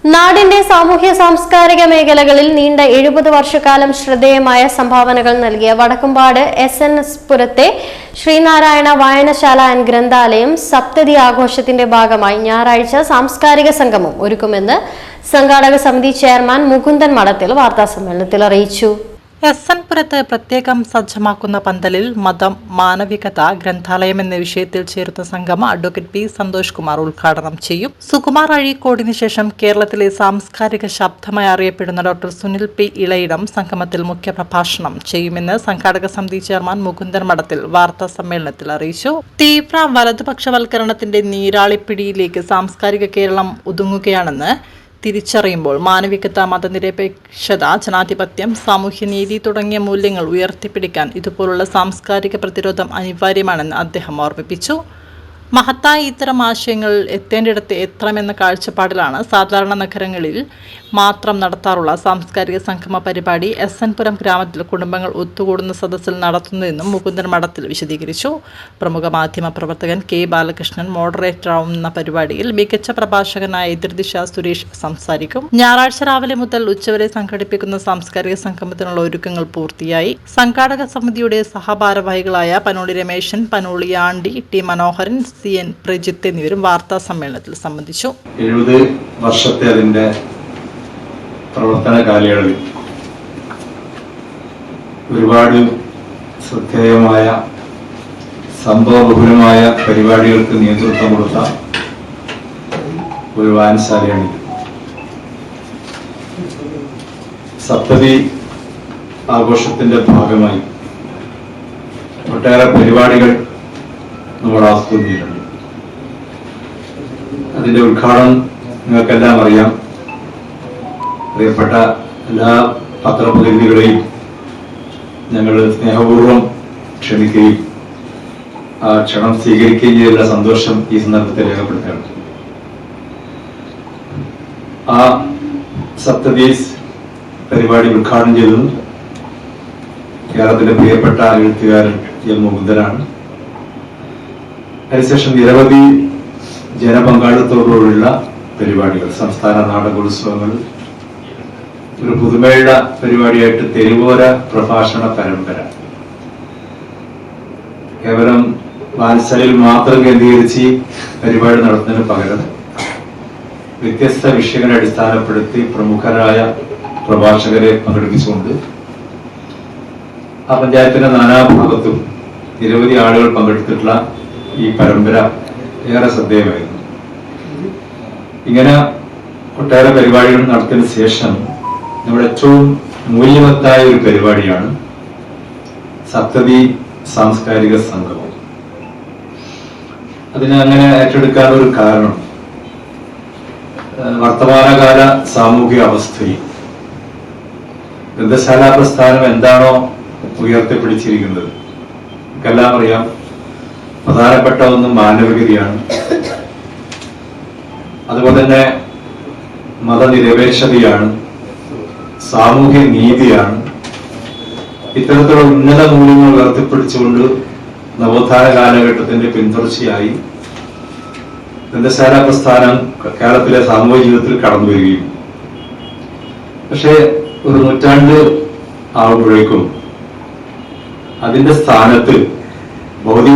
നാടിന്റെ സാമൂഹ്യ സാംസ്കാരിക മേഖലകളിൽ നീണ്ട 70 വർഷക്കാലം ശ്രദ്ധേയമായ സംഭാവനകൾ നൽകിയ വടക്കുംപാട് എസ് പുരത്തെ ശ്രീനാരായണ വായനശാല ആൻഡ് ഗ്രന്ഥാലയം സപ്തതി ആഘോഷത്തിന്റെ ഭാഗമായി ഞായറാഴ്ച സാംസ്കാരിക സംഗമം ഒരുക്കുമെന്ന് സംഘാടക സമിതി ചെയർമാൻ മുകുന്ദൻ മഠത്തിൽ വാർത്താസമ്മേളനത്തിൽ അറിയിച്ചു. പുരത്ത് പ്രത്യേകം സജ്ജമാക്കുന്ന പന്തലിൽ മതം, മാനവികത, ഗ്രന്ഥാലയം എന്ന വിഷയത്തിൽ ചേരുന്ന സംഗമം അഡ്വക്കേറ്റ് പി സന്തോഷ് കുമാർ ഉദ്ഘാടനം ചെയ്യും. സുകുമാർ അഴീക്കോടിന് ശേഷം കേരളത്തിലെ സാംസ്കാരിക ശബ്ദമായി അറിയപ്പെടുന്ന ഡോക്ടർ സുനിൽ പി ഇളയിടം സംഗമത്തിൽ മുഖ്യപ്രഭാഷണം ചെയ്യുമെന്ന് സംഘാടക സമിതി ചെയർമാൻ മുകുന്ദൻ മഠത്തിൽ വാർത്താ സമ്മേളനത്തിൽ അറിയിച്ചു. തീവ്ര വലതുപക്ഷവൽക്കരണത്തിന്റെ നീരാളിപ്പിടിയിലേക്ക് സാംസ്കാരിക കേരളം ഒതുങ്ങുകയാണെന്ന് തിരിച്ചറിയുമ്പോൾ മാനവികത, മതനിരപേക്ഷത, ജനാധിപത്യം, സാമൂഹ്യനീതി തുടങ്ങിയ മൂല്യങ്ങൾ ഉയർത്തിപ്പിടിക്കാൻ ഇതുപോലുള്ള സാംസ്കാരിക പ്രതിരോധം അനിവാര്യമാണെന്ന് അദ്ദേഹം ഓർമ്മിപ്പിച്ചു. മഹത്തായ ഇത്തരം ആശയങ്ങൾ എത്തേണ്ടിടത്ത് എത്തണമെന്ന കാഴ്ചപ്പാടിലാണ് സാധാരണ നഗരങ്ങളിൽ മാത്രം നടത്താറുള്ള സാംസ്കാരിക സംഗമ പരിപാടി പുരം ഗ്രാമത്തിൽ കുടുംബങ്ങൾ ഒത്തുകൂടുന്ന സദസ്സിൽ നടത്തുന്നതെന്നും മുകുന്ദൻ മഠത്തിൽ വിശദീകരിച്ചു. പ്രമുഖ മാധ്യമ പ്രവർത്തകൻ കെ ബാലകൃഷ്ണൻ മോഡറേറ്ററാവുന്ന പരിപാടിയിൽ മികച്ച പ്രഭാഷകനായ എതിർദിശ സുരേഷ് സംസാരിക്കും. ഞായറാഴ്ച രാവിലെ മുതൽ ഉച്ചവരെ സംഘടിപ്പിക്കുന്ന സാംസ്കാരിക സംഗമത്തിനുള്ള ഒരുക്കങ്ങൾ പൂർത്തിയായി. സംഘാടക സമിതിയുടെ സഹഭാരവാഹികളായ പനോളി രമേശൻ, പനോളി ആണ്ടി, ടി മനോഹരൻ, സി എൻ പ്രജിത്ത് എന്നിവരും വാർത്താ സമ്മേളനത്തിൽ സംബന്ധിച്ചു. 70 വർഷത്തെ അതിന്റെ പ്രവർത്തന കാലയളവിൽ ഒരുപാട് ശ്രദ്ധേയമായ സംഭവബഹുലമായ പരിപാടികൾക്ക് നേതൃത്വം കൊടുത്ത ഒരു വായനശാലയാണിത്. സപ്തതി ആഘോഷത്തിന്റെ ഭാഗമായി ഒട്ടേറെ പരിപാടികൾ നമ്മൾ ആസ്വദിച്ചിട്ടുണ്ട്. അതിന്റെ ഉദ്ഘാടനം നിങ്ങൾക്കെല്ലാം അറിയാം. പ്രിയപ്പെട്ട എല്ലാ പത്രപ്രതിനിധികളെയും ഞങ്ങൾ സ്നേഹപൂർവ്വം ക്ഷണിക്കുകയും ആ ക്ഷണം സ്വീകരിക്കുകയും ചെയ്തുള്ള സന്തോഷം ഈ സന്ദർഭത്തിൽ രേഖപ്പെടുത്തുകയാണ്. ആ സപ്തദീസ് പരിപാടി ഉദ്ഘാടനം ചെയ്തത് കേരളത്തിലെ പ്രിയപ്പെട്ട എഴുത്തുകാരൻ എം മുകുന്ദനാണ്. അതിനുശേഷം നിരവധി ജനപങ്കാളിത്തത്തോടുള്ള പരിപാടികൾ, സംസ്ഥാന നാടകോത്സവങ്ങൾ, ഒരു പുതുമയുള്ള പരിപാടിയായിട്ട് തെരുവോര പ്രഭാഷണ പരമ്പര, കേവലം വായനശാലയിൽ മാത്രം കേന്ദ്രീകരിച്ച് പരിപാടി നടത്തുന്നതിന് പകരം വ്യത്യസ്ത വിഷയങ്ങളെ അടിസ്ഥാനപ്പെടുത്തി പ്രമുഖരായ പ്രഭാഷകരെ പങ്കെടുപ്പിച്ചുകൊണ്ട് ആ പഞ്ചായത്തിന്റെ നാനാഭാഗത്തും നിരവധി ആളുകൾ പങ്കെടുത്തിട്ടുള്ള ഈ പരമ്പര ഏറെ ശ്രദ്ധേയമായിരുന്നു. ഇങ്ങനെ ഒട്ടേറെ പരിപാടികൾ നടത്തിയതിനു ശേഷം നമ്മുടെ ഏറ്റവും മൂല്യവത്തായ ഒരു പരിപാടിയാണ് സപ്തതി സാംസ്കാരിക സംഗമം. അതിനെ അങ്ങനെ ഏറ്റെടുക്കാൻ ഒരു കാരണം വർത്തമാനകാല സാമൂഹിക അവസ്ഥയിൽ ഗ്രന്ഥശാല പ്രസ്ഥാനം എന്താണോ ഉയർത്തിപ്പിടിച്ചിരിക്കുന്നത്, നമുക്കെല്ലാം അറിയാം. പ്രധാനപ്പെട്ട ഒന്ന് മാനവികതയാണ്. അതുപോലെ തന്നെ മതനിരപേക്ഷതയാണ്, സാമൂഹ്യ നീതിയാണ്. ഇത്തരത്തിലുള്ള ഉന്നത മൂല്യങ്ങൾ ഉയർത്തിപ്പിടിച്ചുകൊണ്ട് നവോത്ഥാന കാലഘട്ടത്തിന്റെ പിന്തുടർച്ചയായി ഗ്രന്ഥശാല പ്രസ്ഥാനം കേരളത്തിലെ സാമൂഹിക ജീവിതത്തിൽ കടന്നു വരികയും, പക്ഷെ ഒരു നൂറ്റാണ്ട് ആവുമ്പോഴേക്കും അതിന്റെ സ്ഥാനത്ത് ഭൗതിക